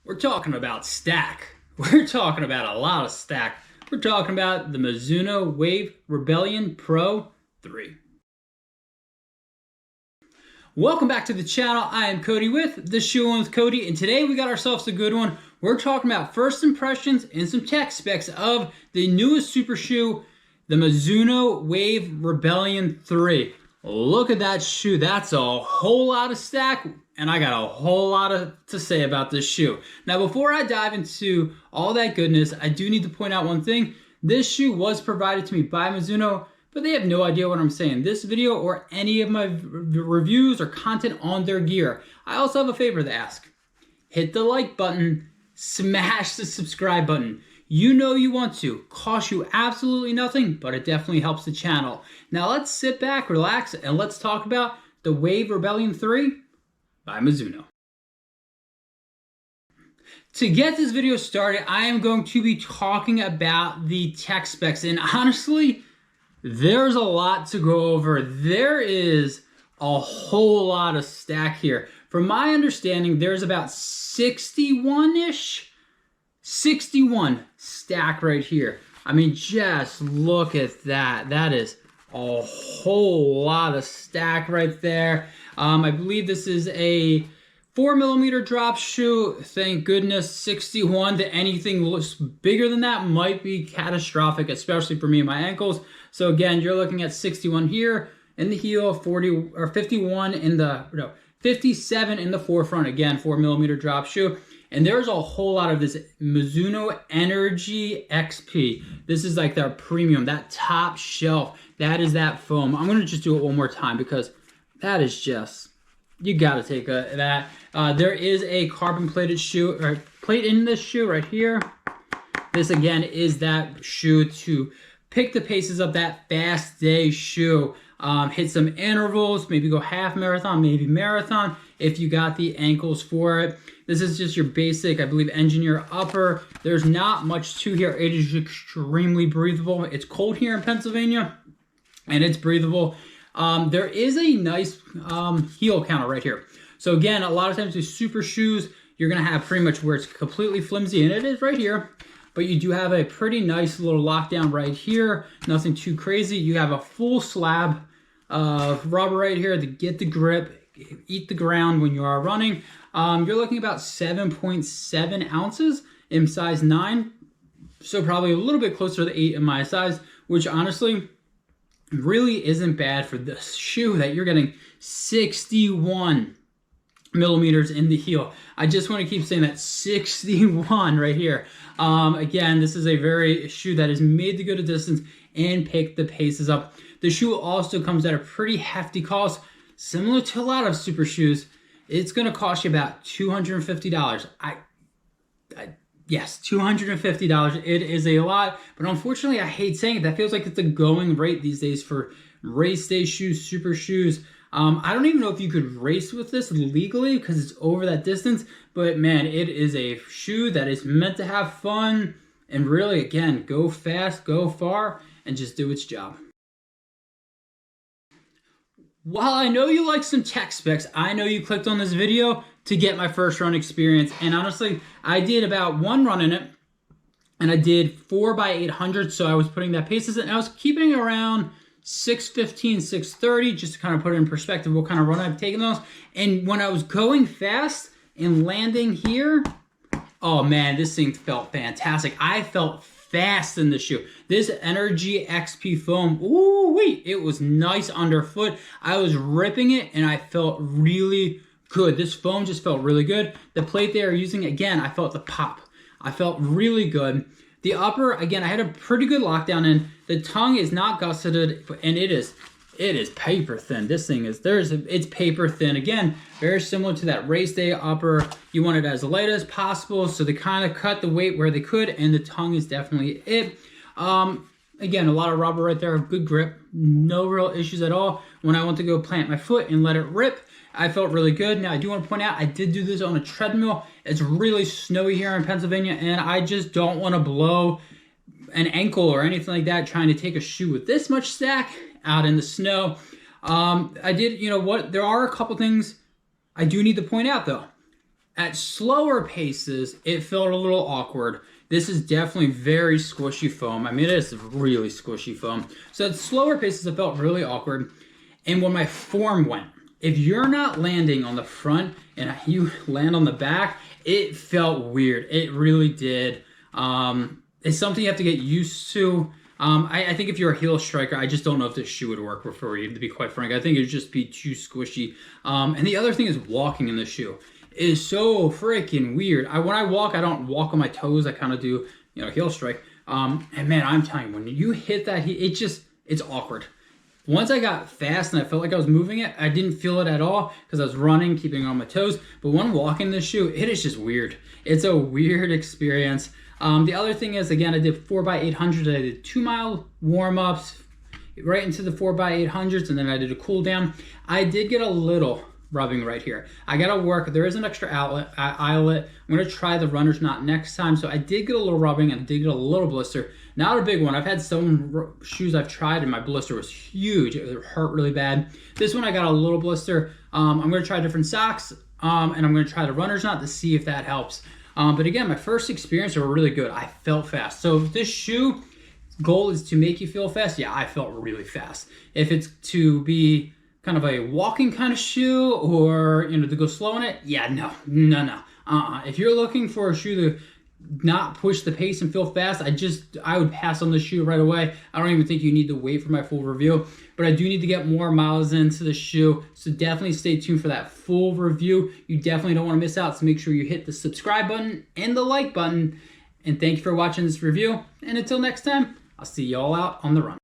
We're talking about stack. We're talking about a lot of stack. We're talking about the Mizuno Wave Rebellion Pro 3. Welcome back to the channel. I am Cody with the Shoe In With Cody, and today we got ourselves a good one. We're talking about first impressions and some tech specs of the newest super shoe, the Mizuno Wave Rebellion 3. Look at that shoe. That's a whole lot of stack, and I got a whole lot to say about this shoe. Now, before I dive into all that goodness, I do need to point out one thing. This shoe was provided to me by Mizuno, but they have no idea what I'm saying. This video or any of my reviews or content on their gear. I also have a favor to ask. Hit the like button, smash the subscribe button. You know you want to. Costs you absolutely nothing, but it definitely helps the channel. Now let's sit back, relax, and let's talk about the Wave Rebellion 3 by Mizuno. To get this video started, I am going to be talking about the tech specs, and honestly, there's a lot to go over. There is a whole lot of stack here. From my understanding, there's about 61-ish, 61 stack right here. I mean, just look at that. That is a whole lot of stack right there. I believe this is a 4mm drop shoe. Thank goodness. 61 to anything looks bigger than that might be catastrophic, especially for me and my ankles. So again, you're looking at 61 here in the heel, 40 or 51 in the 57 in the forefront. Again, 4mm drop shoe. And there's a whole lot of this Mizuno Energy XP. This is like their premium, that top shelf. That is that foam. I'm going to just do it one more time because that is just, you got to take that. There is a carbon plated shoe, or plate in this shoe right here. This again is that shoe to pick the paces of that fast day shoe. Hit some intervals, maybe go half marathon, maybe marathon, if you got the ankles for it. This is just your basic, I believe, engineer upper. There's not much to here. It is extremely breathable. It's cold here in Pennsylvania, and it's breathable. There is a nice heel counter right here. So again, a lot of times with super shoes, you're gonna have pretty much where it's completely flimsy, and it is right here. But you do have a pretty nice little lockdown right here. Nothing too crazy. You have a full slab of rubber right here to get the grip, eat the ground when you are running. You're looking about 7.7 ounces in size 9. So probably a little bit closer to 8 in my size, which honestly really isn't bad for this shoe that you're getting 61 millimeters in the heel. I just want to keep saying that 61 right here. Again, this is a shoe that is made to go to distance and pick the paces up. The shoe also comes at a pretty hefty cost, similar to a lot of super shoes. It's going to cost you about $250. Yes, $250. It is a lot, but unfortunately, I hate saying it. That feels like it's the going rate these days for race day shoes, super shoes. I don't even know if you could race with this legally because it's over that distance, but man, it is a shoe that is meant to have fun and really, again, go fast, go far, and just do its job. While I know you like some tech specs, I know you clicked on this video to get my first run experience, and honestly, I did about one run in it, and I did 4x800, so I was putting that paces in, and I was keeping it around 6:15, 6:30, just to kind of put it in perspective what kind of run I've taken those. And when I was going fast and landing here, oh man, this thing felt fantastic. I felt fast in the shoe. This Energy XP foam, ooh wait, it was nice underfoot. I was ripping it and I felt really good. This foam just felt really good. The plate they are using, again, I felt the pop. I felt really good. The upper, again, I had a pretty good lockdown in. The tongue is not gusseted, and it is paper thin. This thing is, it's paper thin. Again, very similar to that race day upper. You want it as light as possible, so they kind of cut the weight where they could, and the tongue is definitely it. Again, a lot of rubber right there, good grip, no real issues at all. When I went to go plant my foot and let it rip, I felt really good. Now, I do want to point out, I did do this on a treadmill. It's really snowy here in Pennsylvania, and I just don't want to blow an ankle or anything like that trying to take a shoe with this much stack out in the snow. I did, you know what, there are a couple things I do need to point out, though. At slower paces, it felt a little awkward. This is definitely very squishy foam. I mean, it is really squishy foam. So at slower paces, it felt really awkward. And when my form went, if you're not landing on the front and you land on the back, it felt weird. It really did. It's something you have to get used to. I think if you're a heel striker, I just don't know if this shoe would work for you, to be quite frank. I think it would just be too squishy. And the other thing is walking in the shoe. It is so freaking weird. When I walk, I don't walk on my toes. I kind of do, heel strike. And man, I'm telling you, when you hit that, it's awkward. Once I got fast and I felt like I was moving it, I didn't feel it at all because I was running, keeping on my toes. But when walking this shoe, it is just weird. It's a weird experience. The other thing is, again, I did 4x800s. I did 2-mile warm-ups right into the 4x800s, and then I did a cool down. I did get a little rubbing right here. I gotta work. There is an extra eyelet. I'm gonna try the runner's knot next time. So I did get a little rubbing and I did get a little blister. Not a big one. I've had some shoes I've tried and my blister was huge. It hurt really bad. This one I got a little blister. I'm gonna try different socks and I'm gonna try the runner's knot to see if that helps. But again, my first experience were really good. I felt fast. So if this shoe goal is to make you feel fast, yeah, I felt really fast. If it's to be kind of a walking kind of shoe or, to go slow in it, yeah, no. If you're looking for a shoe to not push the pace and feel fast, I would pass on the shoe right away. I don't even think you need to wait for my full review, but I do need to get more miles into the shoe, so definitely stay tuned for that full review. You definitely don't want to miss out, so make sure you hit the subscribe button and the like button, and thank you for watching this review, and until next time, I'll see you all out on the run.